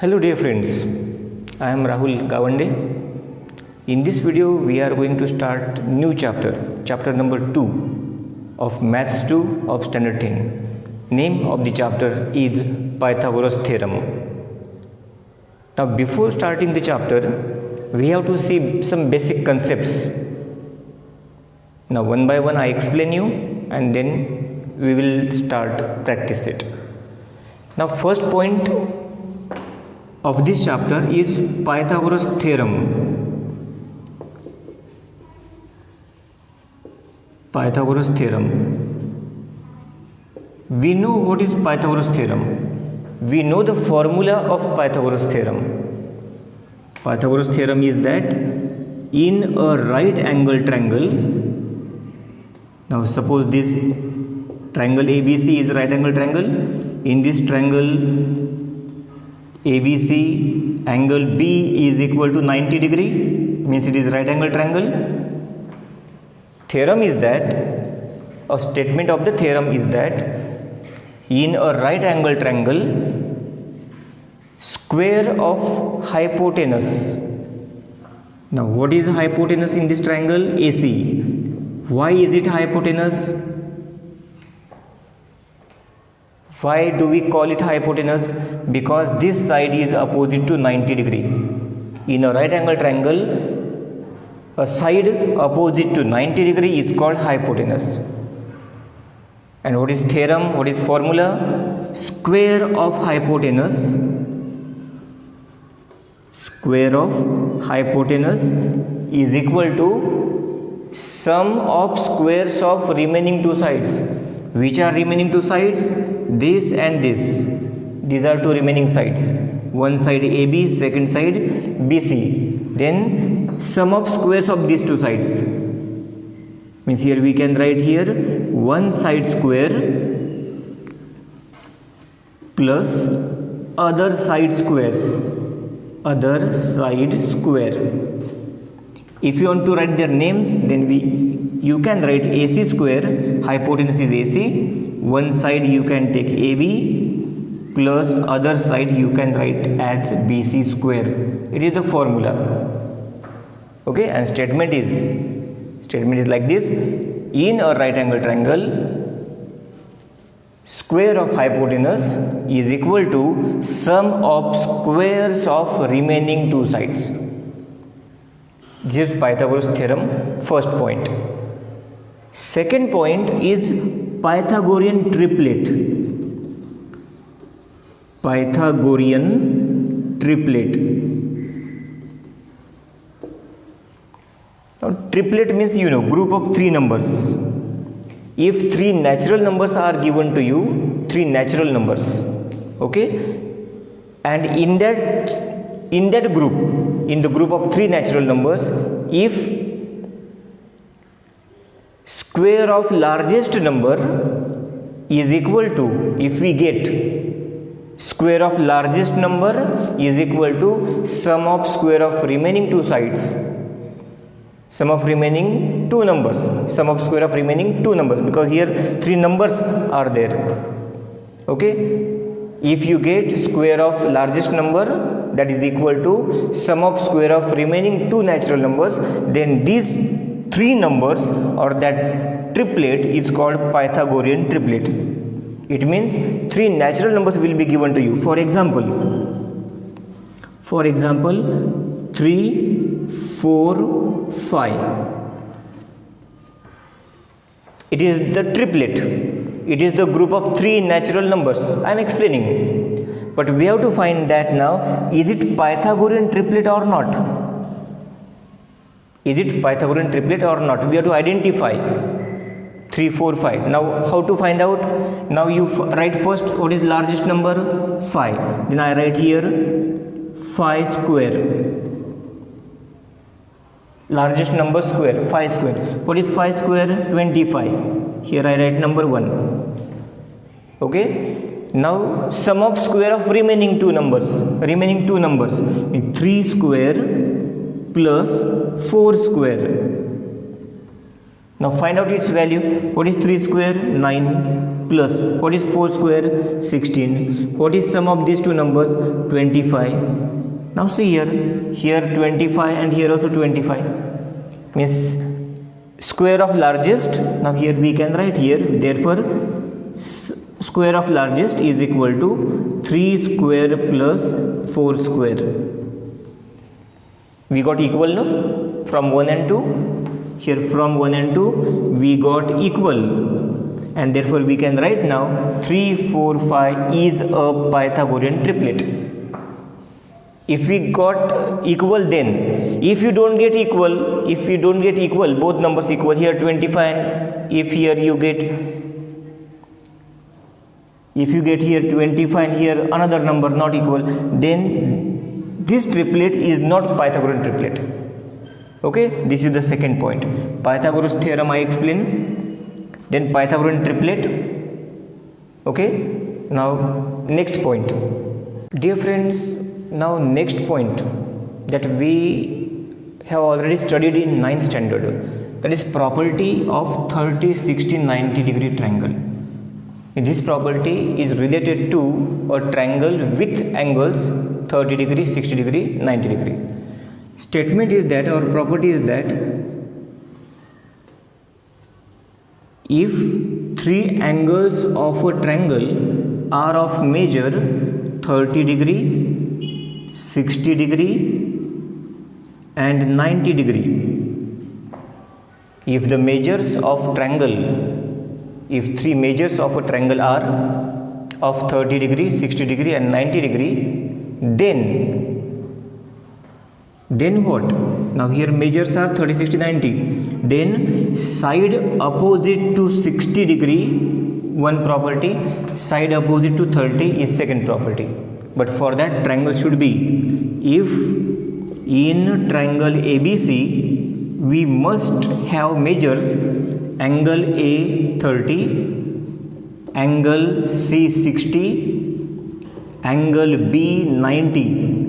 Hello dear friends, I am Rahul Gawande. In this video we are going to start new chapter number 2 of Maths 2 of Standard 10. Name of the chapter is Pythagoras Theorem. Now before starting the chapter, we have to see some basic concepts. Now one by one I explain you and then we will start practice it. Now first point of this chapter is Pythagoras theorem. Pythagoras theorem. We know what is Pythagoras theorem. We know the formula of Pythagoras theorem. Pythagoras theorem is that in a right angle triangle, now suppose this triangle ABC is right angle triangle. In this triangle ABC, angle B is equal to 90 degree, means it is right angle triangle. Theorem is that, a statement of the theorem is that in a right angle triangle, square of hypotenuse. Now what is hypotenuse in this triangle? AC. Why is it hypotenuse? Why do we call it hypotenuse? Because this side is opposite to 90 degree. In a right angle triangle, a side opposite to 90 degree is called hypotenuse. And what is theorem? What is formula? Square of hypotenuse. Square of hypotenuse is equal to sum of squares of remaining two sides. Which are remaining two sides? This and this. These are two remaining sides. One side AB, second side BC. Then sum of squares of these two sides. Means here we can write here one side square plus other side squares. Other side square. If you want to write their names, then you can write AC square, hypotenuse is AC, one side you can take AB plus other side you can write as BC square. It is the formula. Okay, and statement is like this: in a right angle triangle, square of hypotenuse is equal to sum of squares of remaining two sides. This is Pythagoras theorem, first point. Second point is Pythagorean triplet. Pythagorean triplet. Now triplet means group of three numbers. If three natural numbers are given to you, three natural numbers, okay, and in that group, in the group of three natural numbers, if square of largest number is equal to, if we get square of largest number is equal to sum of square of remaining two sides, sum of remaining two numbers, sum of square of remaining two numbers, because here three numbers are there. Okay, if you get square of largest number, that is equal to sum of square of remaining two natural numbers, then these three numbers or that triplet is called Pythagorean triplet. It means three natural numbers will be given to you. For example 3, 4, 5. It is the triplet. It is the group of three natural numbers. I am explaining. But we have to find that now, is it Pythagorean triplet or not? Is it Pythagorean triplet or not? We have to identify 3, 4, 5. Now how to find out? Now you write first what is largest number? 5. Then I write here 5 square. Largest number square, 5 square. What is 5 square? 25. Here I write number 1. Okay. Now sum of square of remaining two numbers. 3 square plus 4 square. Now find out its value. What is 3 square? 9. plus what is 4 square? 16. What is sum of these two numbers? 25. Now see here 25 and here also 25, means square of largest. Now here we can write here, therefore square of largest is equal to 3 square plus 4 square. We got equal, no? From 1 and 2. Here from 1 and 2 we got equal, and therefore we can write now 3, 4, 5 is a Pythagorean triplet. If we got equal, then if you don't get equal, both numbers equal, here 25 and if here you get, if you get here 25 and here another number not equal, then this triplet is not Pythagorean triplet. Okay, this is the second point. Pythagoras theorem I explain, then Pythagorean triplet. Okay, now next point, dear friends. Now next point that we have already studied in 9th standard, that is property of 30, 60, 90 degree triangle. This property is related to a triangle with angles 30 degree, 60 degree, 90 degree. Statement is that, or property is that, if three angles of a triangle are of measure 30 degree, 60 degree and 90 degree, if the measures of triangle, if three measures of a triangle are of 30 degree, 60 degree and 90 degree, then what? Now here measures are 30, 60, 90. Then side opposite to 60 degree, one property, side opposite to 30 is second property. But for that, triangle should be, if in triangle ABC we must have measures angle A 30, angle C 60, angle B 90.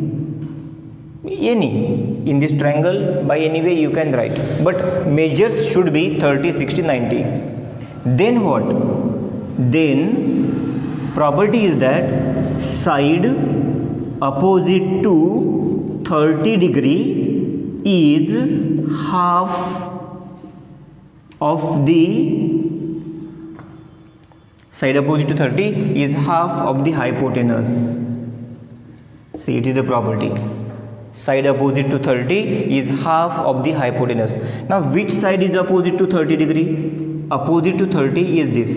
Any in this triangle, by any way you can write, but measures should be 30, 60, 90. Then what? Then property is that side opposite to 30 degree is half of the, side opposite to 30 is half of the hypotenuse. See, it is the property. Side opposite to 30 is half of the hypotenuse. Now which side is opposite to 30 degree? Opposite to 30 is this,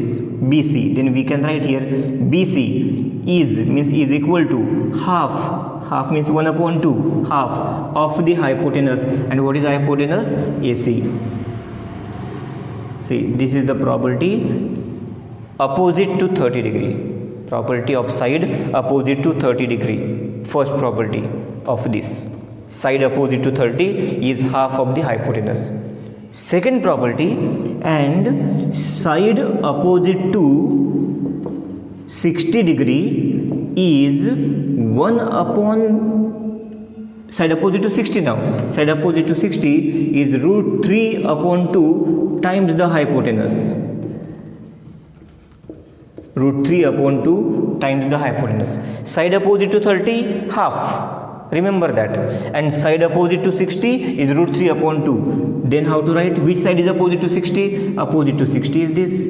BC. Then we can write here BC is, means is equal to half means 1 upon 2, half of the hypotenuse. And what is hypotenuse? AC. See, this is the property opposite to 30 degree. Property of side opposite to 30 degree. First property of this, side opposite to 30 is half of the hypotenuse. Second property, and side opposite to 60 degree is 1 upon, side opposite to 60 now, side opposite to 60 is root 3 upon 2 times the hypotenuse. Root 3 upon 2 times the hypotenuse. Side opposite to 30, half. Remember that. And side opposite to 60 is root 3 upon 2. Then how to write? Which side is opposite to 60? Opposite to 60 is this,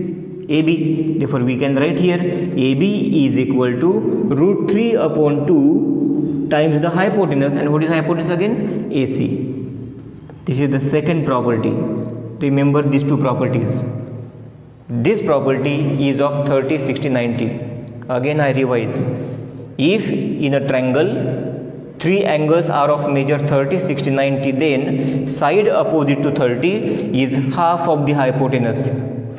AB. Therefore we can write here AB is equal to root 3 upon 2 times the hypotenuse. And what is hypotenuse again? AC. This is the second property. Remember these two properties. This property is of 30, 60, 90. Again I revise. If in a triangle three angles are of measure 30, 60, 90, then side opposite to 30 is half of the hypotenuse.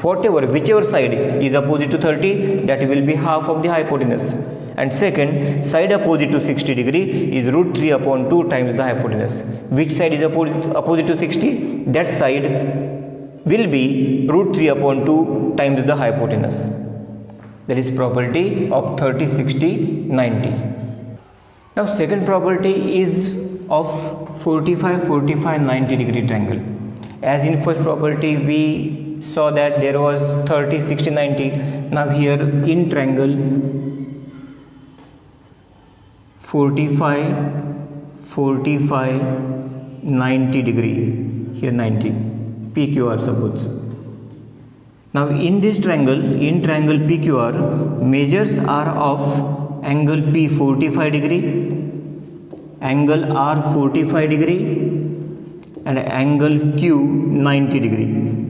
Whichever side is opposite to 30, that will be half of the hypotenuse. And second, side opposite to 60 degree is root 3 upon 2 times the hypotenuse. Which side is opposite to 60? That side will be root 3 upon 2 times the hypotenuse. That is property of 30, 60, 90. Now second property is of 45, 45, 90 degree triangle. As in first property we saw that there was 30, 60, 90. Now here in triangle 45, 45, 90 degree, here 90, PQR suppose. Now in this triangle, in triangle PQR, measures are of angle P 45 degree, angle R 45 degree, and angle Q 90 degree.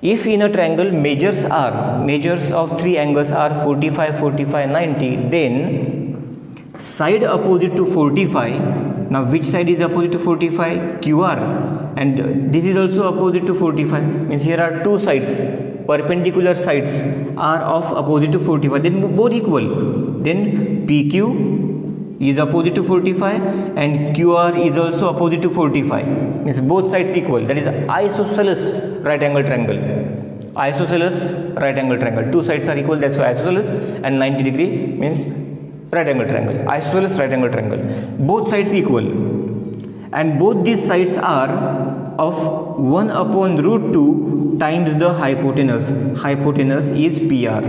If in a triangle measures of three angles are 45, 45, 90, then side opposite to 45, now which side is opposite to 45? QR, and this is also opposite to 45, means here are two sides, perpendicular sides are of opposite to 45, then both equal, then PQ is opposite to 45 and QR is also opposite to 45, means both sides equal, that is isosceles right angle triangle. Isosceles right angle triangle, two sides are equal, that's why isosceles, and 90 degree means right angle triangle. Isosceles right angle triangle, both sides equal, and both these sides are of 1 upon root 2 times the hypotenuse. Hypotenuse is PR.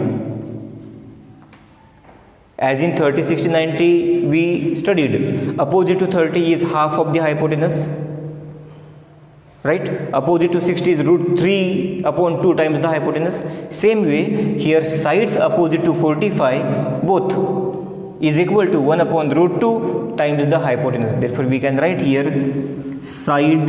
As in 30, 60, 90 we studied, opposite to 30 is half of the hypotenuse, right? Opposite to 60 is root 3 upon 2 times the hypotenuse. Same way here sides opposite to 45 both is equal to 1 upon root 2 times the hypotenuse. Therefore we can write here side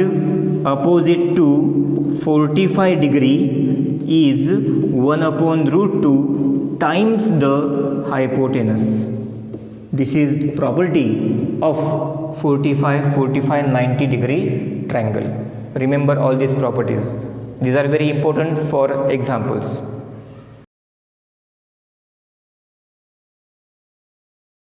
opposite to 45 degree is 1 upon root 2 times the hypotenuse. This is property of 45, 45, 90 degree triangle. Remember all these properties. These are very important for examples.